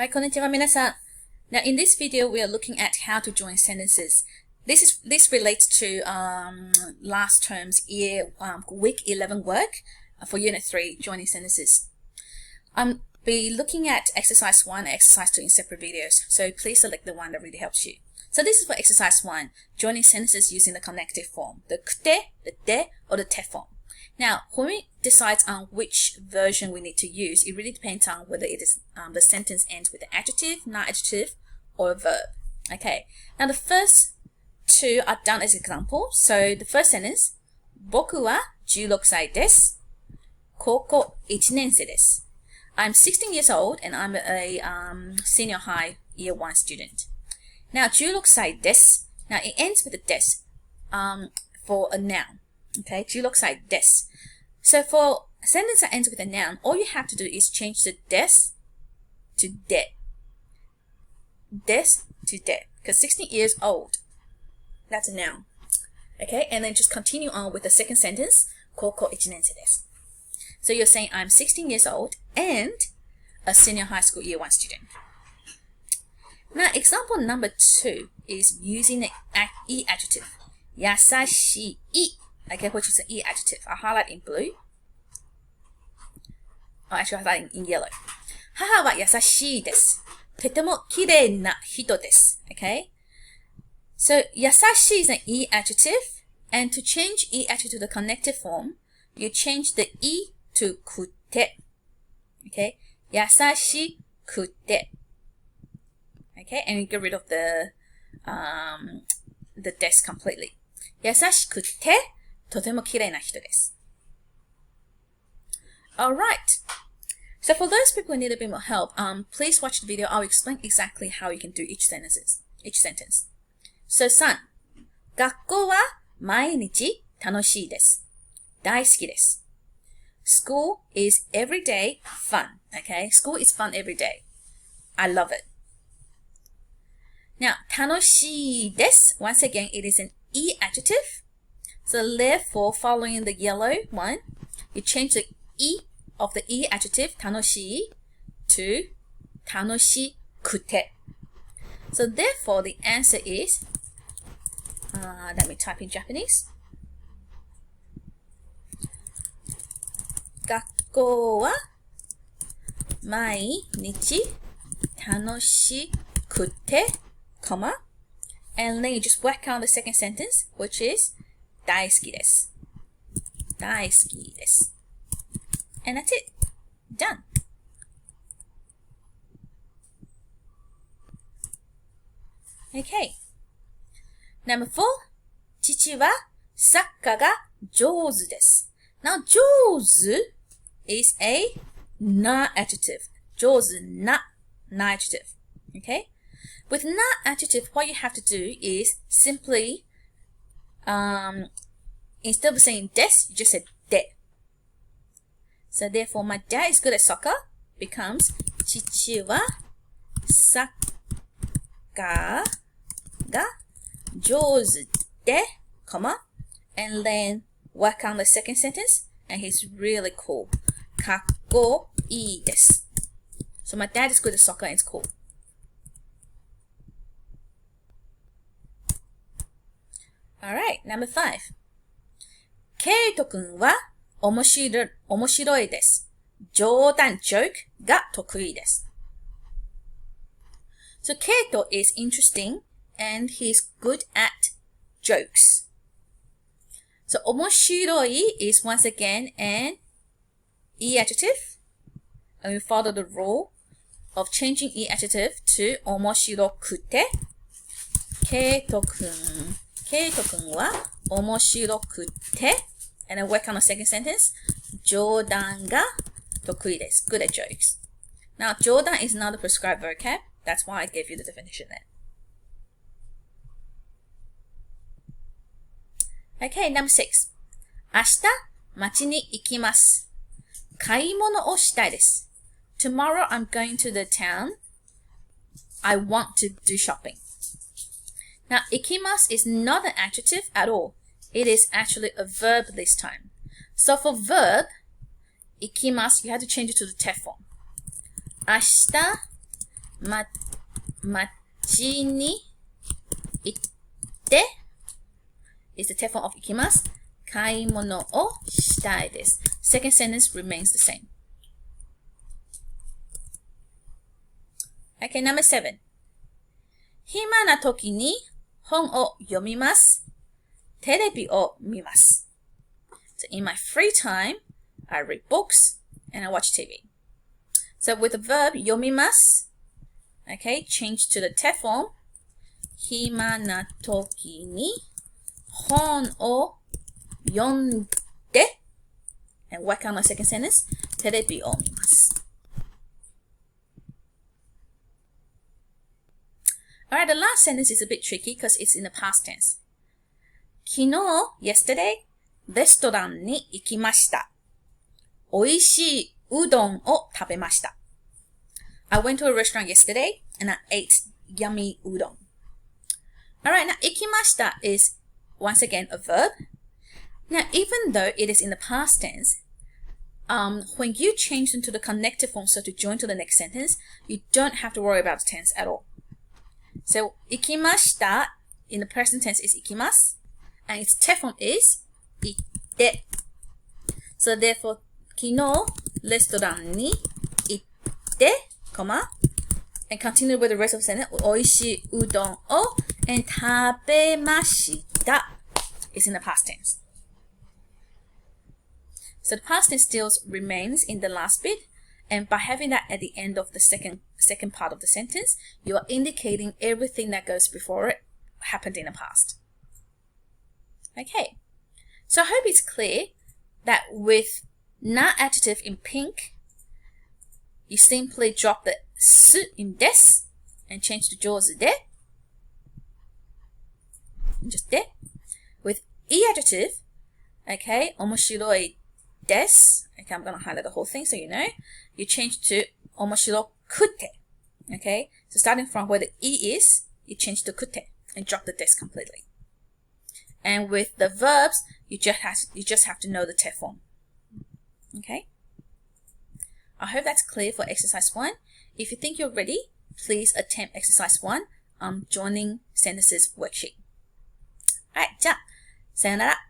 Right, konnichiwa minasan. Now in this video we are looking at how to join sentences. This relates to last term's week 11 work for unit 3, joining sentences. Be looking at exercise 1 and exercise 2 in separate videos, so please select the one that really helps you. So this is for exercise 1, joining sentences using the connective form, the kute, the de, or the te form. Now, when we decide on which version we need to use, it really depends on whether it is the sentence ends with an adjective, non-adjective, or a verb. Okay. Now the first two are done as example. So the first sentence, 僕は16歳です。高校1年生です。I'm 16 years old and I'm a senior high year 1 student. Now 16歳です。Now it ends with a des for a noun. Okay, 16歳です。So for a sentence that ends with a noun, all you have to do is change the des to de. Des to de, because 16 years old, that's a noun. Okay, and then just continue on with the second sentence, 高校1年生です. So you're saying I'm 16 years old and a senior high school year 1 student. Now example number 2 is using the e adjective. 優しい. Okay, which is an e adjective. I'll highlight in blue. Oh, actually I'll highlight in yellow. 母は優しいです。とても綺麗な人です。Okay? So, 優しい is an e adjective. And to change e adjective to the connective form, you change the e to くて. Okay? 優しくて. Okay? And you get rid of the des completely. 優しくてとても綺麗な人です。Alright. So for those people who need a bit more help, please watch the video. I'll explain exactly how you can do each sentence. So 3. 学校は毎日楽しいです。大好きです。School is every day fun. Okay? School is fun every day. I love it. Now, 楽しいです. Once again, it is an e adjective. So therefore, following the yellow one, you change the e of the e adjective 楽しい to 楽しくて. So therefore, the answer is, let me type in Japanese. 学校は毎日楽しくて, comma, and then you just work on the second sentence, which is 大好きです。大好きです。And that's it. Done. Okay. Number 4. 父はサッカーが上手です。Now, 上手 is a non-adjective. 上手 not non-adjective. Okay? With non-adjective, what you have to do is simply, instead of saying des, you just say de. So therefore, my dad is good at soccer becomes 父はサッカーが上手で, comma, and then work on the second sentence, and he's really cool. かっこいいです. So my dad is good at soccer and it's cool. Alright, number 5. ケイト君は面白いです。冗談 joke が得意です。So Keito is interesting and he's good at jokes. So 面白い is once again an e adjective, and we follow the rule of changing e adjective to 面白くて。ケイト君は面白くて。And then work on the second sentence. 冗談が得意です。Good at jokes. Now, 冗談 is not a prescribed vocab. That's why I gave you the definition there. Okay, number 6. 明日、街に行きます。買い物をしたいです。Tomorrow, I'm going to the town. I want to do shopping. Now, 行きます is not an adjective at all. It is actually a verb this time. So for verb, 行きます, you have to change it to the te form. 明日ま、街に行って is the te form of 行きます。買い物をしたいです。Second sentence remains the same. Okay, number 7. 暇な時に本を読みます。テレビを見ます。So in my free time, I read books and I watch TV. So with the verb 読みます, okay, change to the te form. 暇な時に本を読んで and work on my second sentence. テレビを見ます。Alright, the last sentence is a bit tricky because it's in the past tense. 昨日, yesterday, レストランに行きました。美味しいうどんを食べました。I went to a restaurant yesterday and I ate yummy udon. Alright, now 行きました is once again a verb. Now, even though it is in the past tense, when you change into the connective form, so to join to the next sentence, you don't have to worry about the tense at all. So, 行きました in the present tense is 行きます and its te form is 行って. So, therefore, 昨日レストランに行って, comma, and continue with the rest of the sentence. 美味しいうどんを and 食べました is in the past tense. So the past tense still remains in the last bit, and by having that at the end of the second part of the sentence, you are indicating everything that goes before it happened in the past. Okay, so I hope it's clear that with na adjective in pink, you simply drop the s in des and change to 上手で just で with e adjective, okay, 面白いです okay, I'm going to highlight the whole thing so you know. You change to 面白くて okay, so starting from where the e is, you change to くて and drop the des completely. And with the verbs, you just have to know the te form. Okay, I hope that's clear for exercise 1. If you think you're ready, please attempt exercise 1 joining sentences worksheet. Alright, じゃあ、さよなら.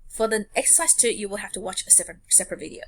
For the exercise 2, you will have to watch a separate video.